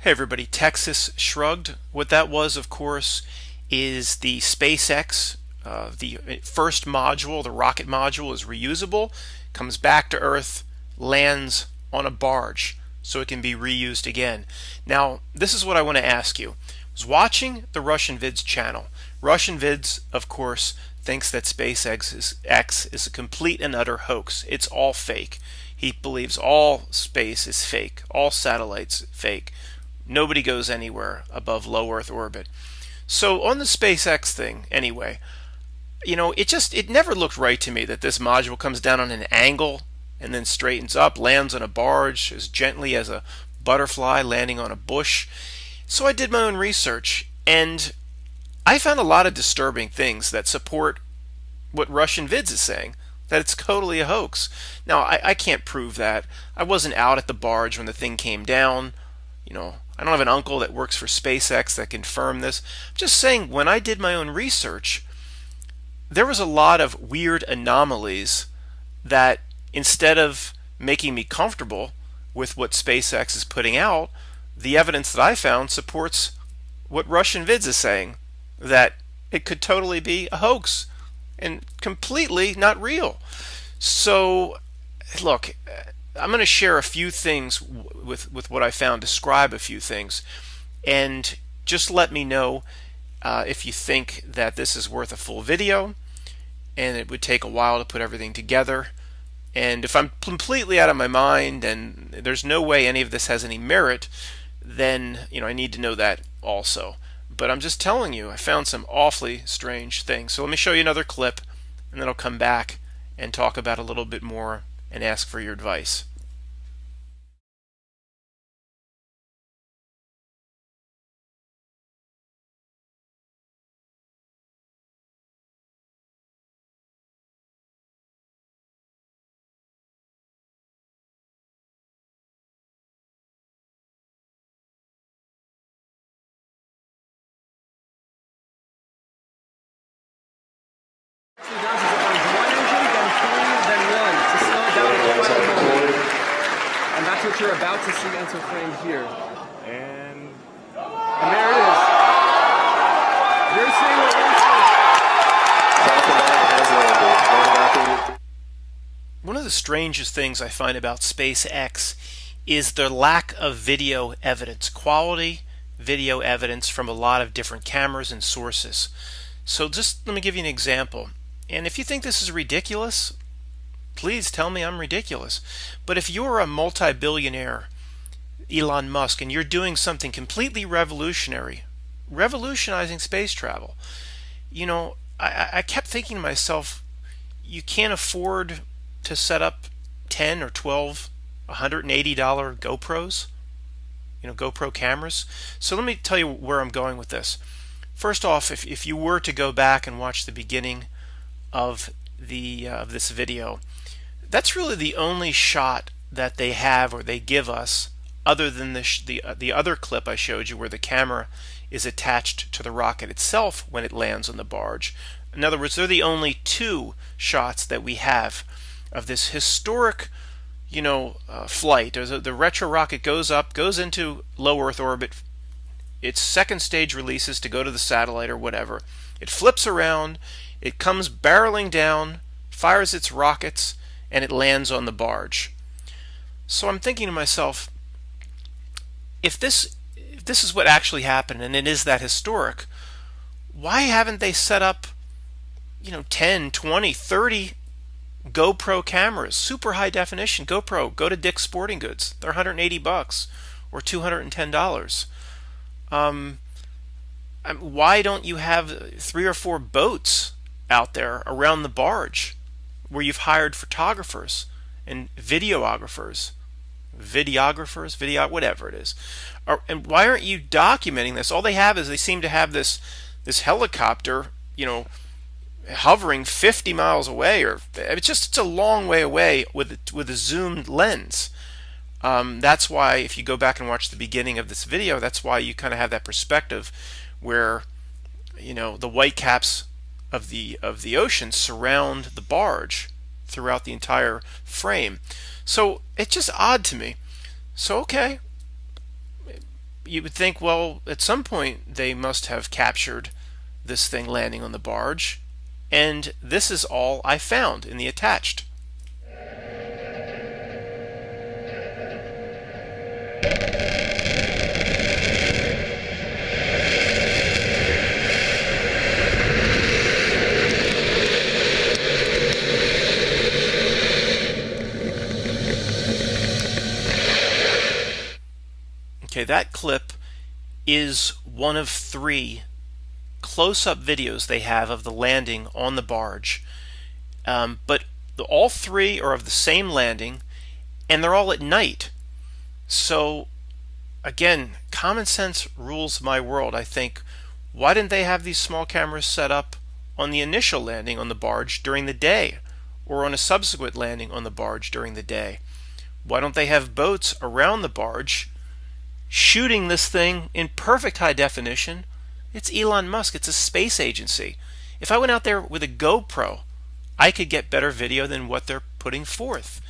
Hey everybody, Texas shrugged. What that was, of course, is the SpaceX, the first module, the rocket module is reusable, comes back to Earth, lands on a barge, so it can be reused again. Now, this is what I want to ask you. I was watching the Russian Vids channel. Russian Vids, of course, thinks that SpaceX is a complete and utter hoax. It's all fake. He believes all space is fake, all satellites fake. Nobody goes anywhere above low Earth orbit. So on the SpaceX thing, anyway, it never looked right to me that this module comes down on an angle and then straightens up, lands on a barge as gently as a butterfly landing on a bush. So I did my own research, and I found a lot of disturbing things that support what Russian Vids is saying, that it's totally a hoax. Now, I can't prove that. I wasn't out at the barge when the thing came down. I don't have an uncle that works for SpaceX that confirmed this. I'm just saying, when I did my own research, there was a lot of weird anomalies that, instead of making me comfortable with what SpaceX is putting out, the evidence that I found supports what Russian Vids is saying, that it could totally be a hoax and completely not real. So, look, I'm going to share a few things with what I found, describe a few things, and just let me know if you think that this is worth a full video, and it would take a while to put everything together. And if I'm completely out of my mind and there's no way any of this has any merit, then I need to know that also. But I'm just telling you, I found some awfully strange things. So let me show you another clip, and then I'll come back and talk about a little bit more and ask for your advice. Actually does is it runs one engine, then three, then one to slow it down to 12 mode. And that's what you're about to see enter frame here. And there it is. You're seeing what we're seeing. One of the strangest things I find about SpaceX is the lack of video evidence, quality video evidence from a lot of different cameras and sources. So just let me give you an example. And if you think this is ridiculous, please tell me I'm ridiculous. But if you're a multi-billionaire, Elon Musk, and you're doing something completely revolutionary, revolutionizing space travel, I kept thinking to myself, you can't afford to set up 10 or 12 $180 GoPros, GoPro cameras. So let me tell you where I'm going with this. First off, if you were to go back and watch the beginning of this video, that's really the only shot that they have or they give us, other than the other clip I showed you where the camera is attached to the rocket itself when it lands on the barge. In other words, they're the only two shots that we have of this historic flight. The retro rocket goes up, goes into low Earth orbit. Its second stage releases to go to the satellite or whatever. It flips around, it comes barreling down, fires its rockets, and it lands on the barge. So I'm thinking to myself, if this is what actually happened and it is that historic, why haven't they set up 10, 20, 30 GoPro cameras, super high definition GoPro? Go to Dick's Sporting Goods. They're $180 or $210. Why don't you have 3 or 4 boats out there around the barge where you've hired photographers and videographers, whatever it is? And why aren't you documenting this? All they have is they seem to have this helicopter, hovering 50 miles away, or it's a long way away with a zoomed lens. That's why, if you go back and watch the beginning of this video, that's why you kind of have that perspective where the white caps of the ocean surround the barge throughout the entire frame. So it's just odd to me. So okay, you would think, well, at some point they must have captured this thing landing on the barge, and this is all I found in the attached. Okay, that clip is one of 3 close-up videos they have of the landing on the barge. But all 3 are of the same landing, and they're all at night. So, again, common sense rules my world. I think, why didn't they have these small cameras set up on the initial landing on the barge during the day, or on a subsequent landing on the barge during the day? Why don't they have boats around the barge shooting this thing in perfect high definition? It's Elon Musk. It's a space agency. If I went out there with a GoPro, I could get better video than what they're putting forth.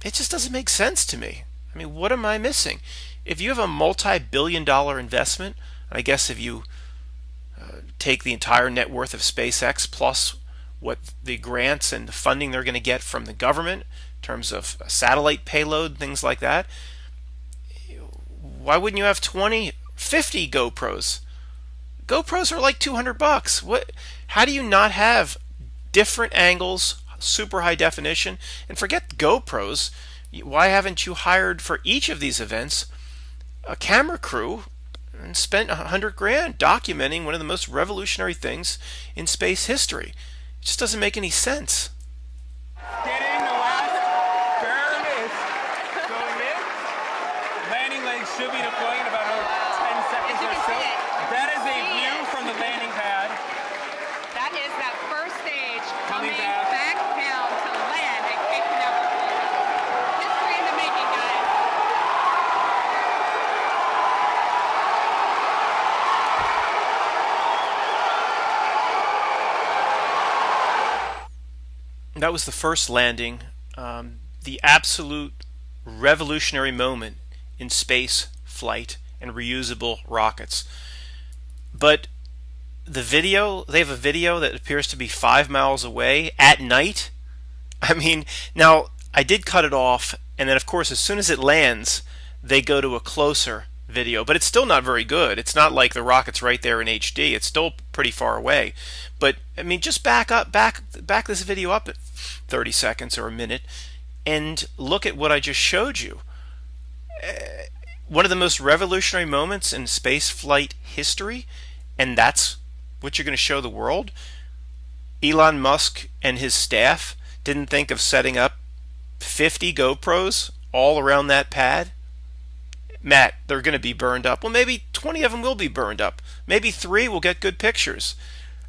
It just doesn't make sense to me. I mean, what am I missing? If you have a multi-billion-dollar investment, I guess if you take the entire net worth of SpaceX plus what the grants and the funding they're going to get from the government in terms of satellite payload, things like that, why wouldn't you have 20, 50 GoPros? GoPros are like $200. What? How do you not have different angles, super high definition? And forget GoPros. Why haven't you hired for each of these events a camera crew and spent $100,000 documenting one of the most revolutionary things in space history? It just doesn't make any sense. Getting the last burn is going in. Landing legs should be deploying in about 10 seconds or so. That is a view from the landing pad. That is that first stage Coming coming back. back down to land and kicking up. History in the making, guys. That was the first landing, the absolute revolutionary moment in space flight and reusable rockets. But the video, they have a video that appears to be 5 miles away at night. I mean, now I did cut it off, and then of course as soon as it lands, they go to a closer video, but it's still not very good. It's not like the rocket's right there in HD. It's still pretty far away. But I mean, just back this video up at 30 seconds or a minute and look at what I just showed you. One of the most revolutionary moments in space flight history, and that's what you're going to show the world. Elon Musk and his staff didn't think of setting up 50 GoPros all around that pad. Matt, they're going to be burned up. Well, maybe 20 of them will be burned up. Maybe 3 will get good pictures.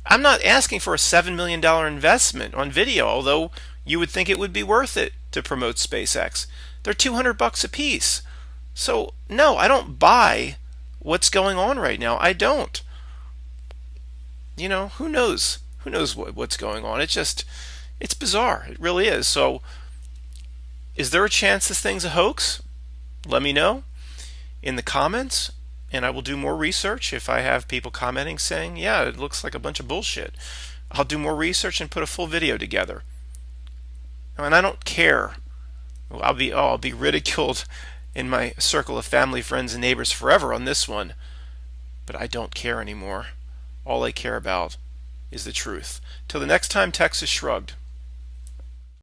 I'm not asking for a $7 million investment on video, although you would think it would be worth it to promote SpaceX. They're $200 a piece. So, no, I don't buy what's going on right now. I don't. You know, who knows? Who knows what's going on? It's bizarre. It really is. So, is there a chance this thing's a hoax? Let me know in the comments, and I will do more research. If I have people commenting saying, yeah, it looks like a bunch of bullshit, I'll do more research and put a full video together. And I don't care. I'll be ridiculed in my circle of family, friends, and neighbors forever on this one, but I don't care anymore. All I care about is the truth. Till the next time, Texas Shrugged.